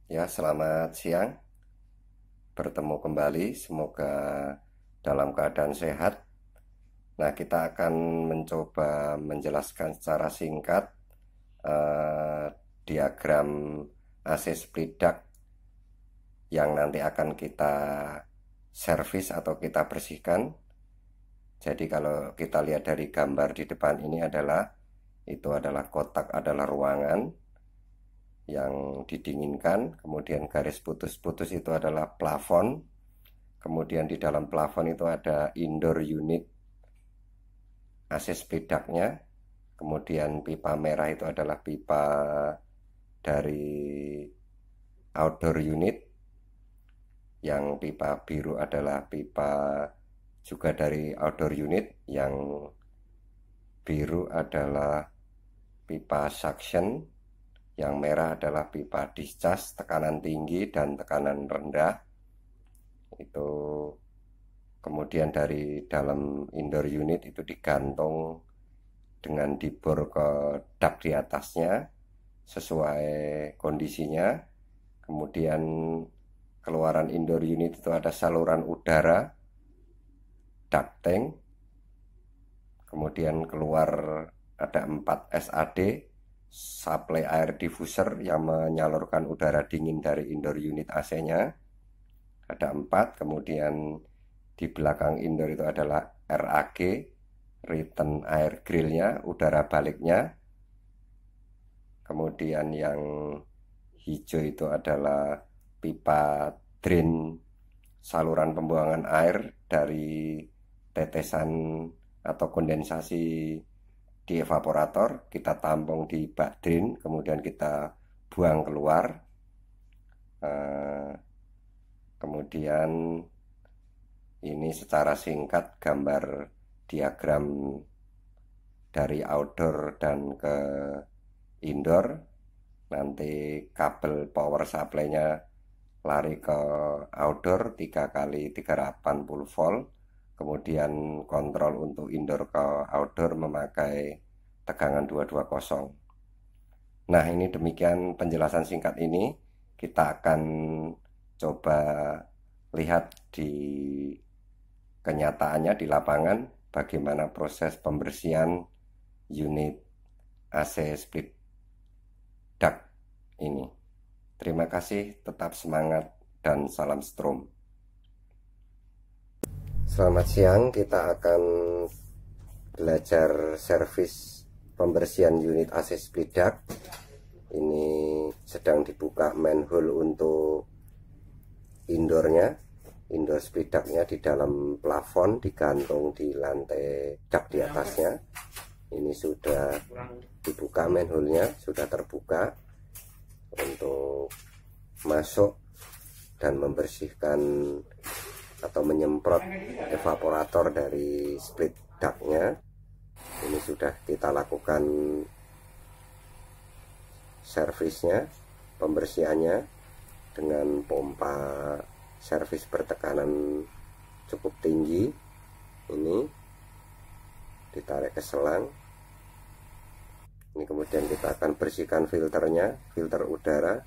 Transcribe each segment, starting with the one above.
Ya, selamat siang. Bertemu kembali, semoga dalam keadaan sehat. Nah, kita akan mencoba menjelaskan secara singkat eh, diagram AC split duct yang nanti akan kita servis atau kita bersihkan. Jadi kalau kita lihat dari gambar di depan ini itu adalah kotak, adalah ruangan yang didinginkan, kemudian garis putus-putus itu adalah plafon, kemudian di dalam plafon itu ada indoor unit AC split duct-nya, kemudian pipa merah itu adalah pipa dari outdoor unit, yang pipa biru adalah pipa juga dari outdoor unit, yang biru adalah pipa suction, yang merah adalah pipa discharge, tekanan tinggi dan tekanan rendah. Itu kemudian dari dalam indoor unit itu digantung dengan dibor ke dak di atasnya sesuai kondisinya. Kemudian keluaran indoor unit itu ada saluran udara, ducting. Kemudian keluar ada 4 SAD, supply air diffuser, yang menyalurkan udara dingin dari indoor unit AC-nya. Ada 4. Kemudian di belakang indoor itu adalah RAG, return air grill-nya, udara baliknya. Kemudian yang hijau itu adalah pipa drain, saluran pembuangan air dari tetesan atau kondensasi di evaporator. Kita tampung di bak drain, kemudian kita buang keluar. Kemudian ini secara singkat gambar diagram dari outdoor dan ke indoor. Nanti kabel power supply-nya lari ke outdoor 3 kali 380 volt. Kemudian kontrol untuk indoor ke outdoor memakai tegangan 220. Nah, ini demikian penjelasan singkat ini. Kita akan coba lihat di kenyataannya di lapangan bagaimana proses pembersihan unit AC split duct ini. Terima kasih, tetap semangat dan salam strom. Selamat siang, kita akan belajar servis pembersihan unit AC split duct. Ini sedang dibuka manhole untuk indoornya. Indoor split duct-nya di dalam plafon, digantung di lantai dak di atasnya. Ini sudah dibuka manhole-nya, sudah terbuka untuk masuk dan membersihkan atau menyemprot evaporator dari split duct-nya. Ini sudah kita lakukan servisnya, pembersihannya dengan pompa servis bertekanan cukup tinggi. Ini ditarik ke selang. Ini kemudian kita akan bersihkan filternya, filter udara,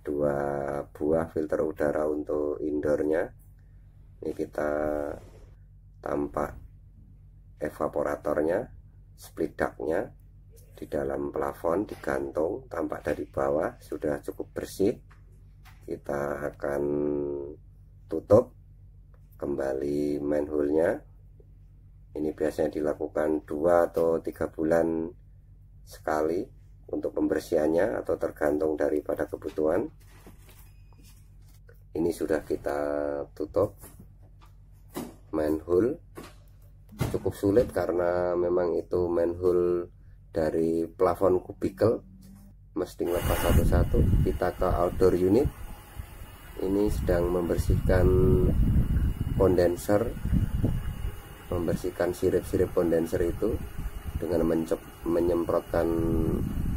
2 buah filter udara untuk indoornya. Ini kita tampak evaporatornya, split duct-nya di dalam plafon, digantung, tampak dari bawah sudah cukup bersih. Kita akan tutup kembali manhole-nya. Ini biasanya dilakukan 2 atau 3 bulan sekali untuk pembersihannya, atau tergantung daripada kebutuhan. Ini sudah kita tutup manhole. Cukup sulit karena memang itu manhole dari plafon kubikel, mesti lepas satu-satu. Kita ke outdoor unit. Ini sedang membersihkan kondenser, membersihkan sirip-sirip kondenser itu dengan menyemprotkan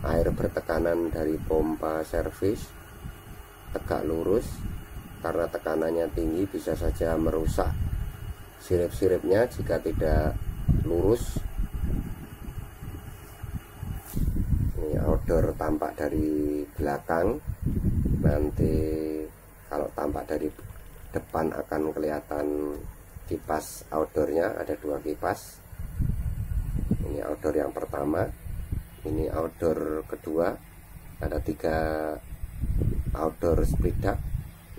air bertekanan dari pompa servis tegak lurus. Karena tekanannya tinggi, bisa saja merusak sirip-siripnya jika tidak lurus. Ini outdoor tampak dari belakang. Nanti kalau tampak dari depan akan kelihatan kipas outdoornya, ada 2 kipas. Ini outdoor yang pertama, ini outdoor kedua, ada 3 outdoor split duct.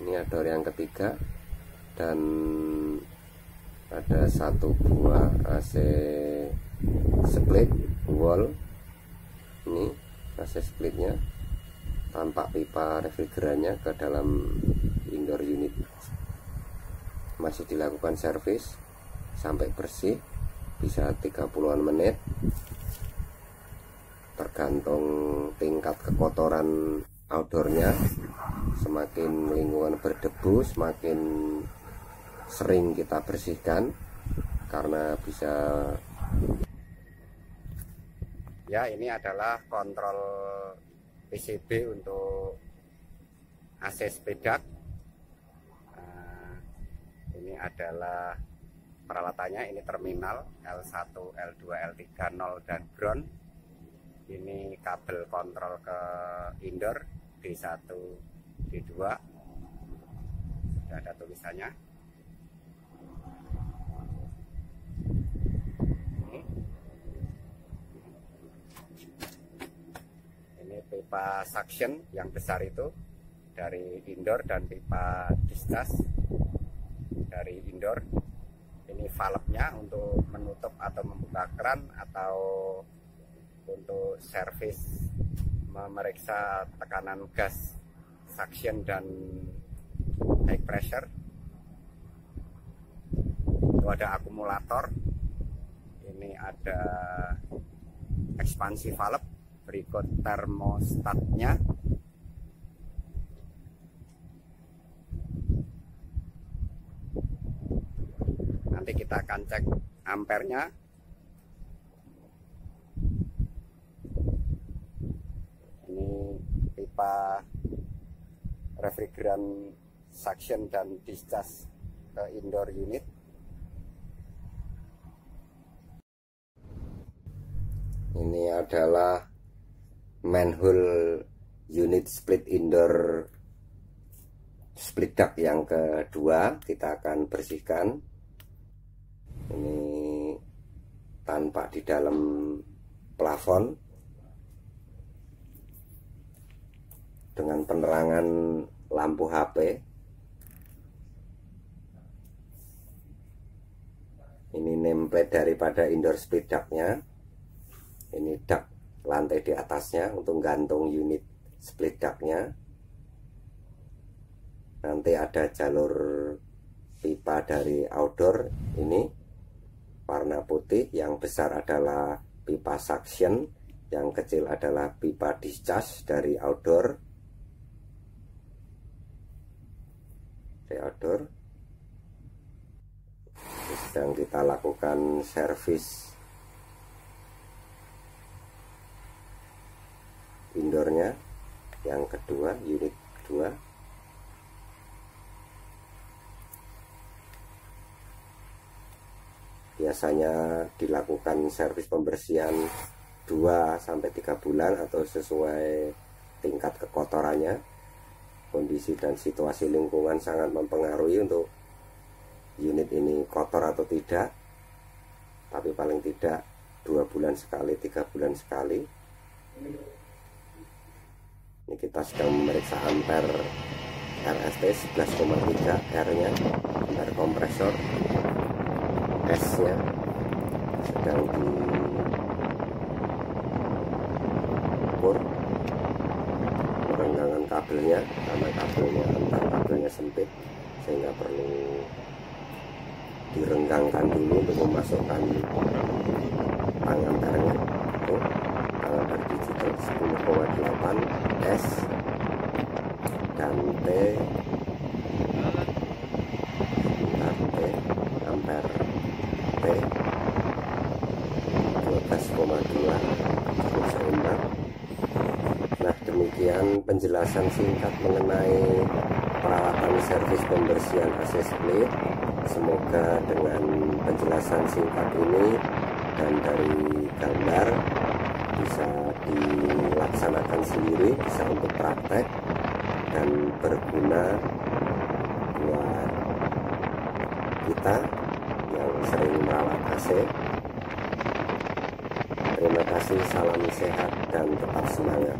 Ini outdoor yang ketiga, dan ada 1 buah AC split wall. Ini AC splitnya, tampak pipa refrigerannya ke dalam indoor unit. Masih dilakukan servis sampai bersih, bisa 30-an menit, tergantung tingkat kekotoran outdoornya. Semakin lingkungan berdebu, semakin sering kita bersihkan, karena bisa. Ya, ini adalah kontrol PCB untuk AC split duct. Ini adalah peralatannya, ini terminal L1, L2, L3, 0 dan ground. Ini kabel kontrol ke indoor D1, D2. Sudah ada tulisannya. Ini pipa suction yang besar itu dari indoor, dan pipa discharge dari indoor. Ini valve-nya untuk menutup atau membuka keran, atau untuk servis memeriksa tekanan gas suction dan high pressure. Itu ada akumulator. Ini ada ekspansi valve, berikut termostatnya. Nanti kita akan cek ampernya. Ini pipa refrigeran suction dan discharge ke indoor unit. Ini adalah manhole unit split indoor split duct yang kedua, kita akan bersihkan. Ini tampak di dalam plafon dengan penerangan lampu HP. Ini nameplate daripada indoor split duct-nya. Ini duct lantai di atasnya untuk gantung unit split duct-nya. Nanti ada jalur pipa dari outdoor, ini warna putih. Yang besar adalah pipa suction, yang kecil adalah pipa discharge dari outdoor. Sedang kita lakukan servis indoornya yang kedua, unit 2. Biasanya dilakukan servis pembersihan 2-3 bulan, atau sesuai tingkat kekotorannya. Kondisi dan situasi lingkungan sangat mempengaruhi untuk unit ini kotor atau tidak. Tapi paling tidak 2 bulan sekali, 3 bulan sekali. Ini kita sedang memeriksa ampere RST 11,3 R-nya, ampere kompresor. S-nya sedang diukur perenggangan kabelnya, karena kabelnya sempit, sehingga perlu direnggangkan dulu untuk memasukkan tang ampernya. Itu tang ampere digital 10,8 S, dan T ampere T 12,2 cukup seimbang. Nah, demikian penjelasan singkat mengenai perawatan servis pembersihan AC split. Semoga dengan penjelasan singkat ini dan dari gambar bisa dilaksanakan sendiri, bisa untuk praktek, dan berguna buat kita yang sering merawat AC. Terima kasih, salam sehat dan tetap semangat.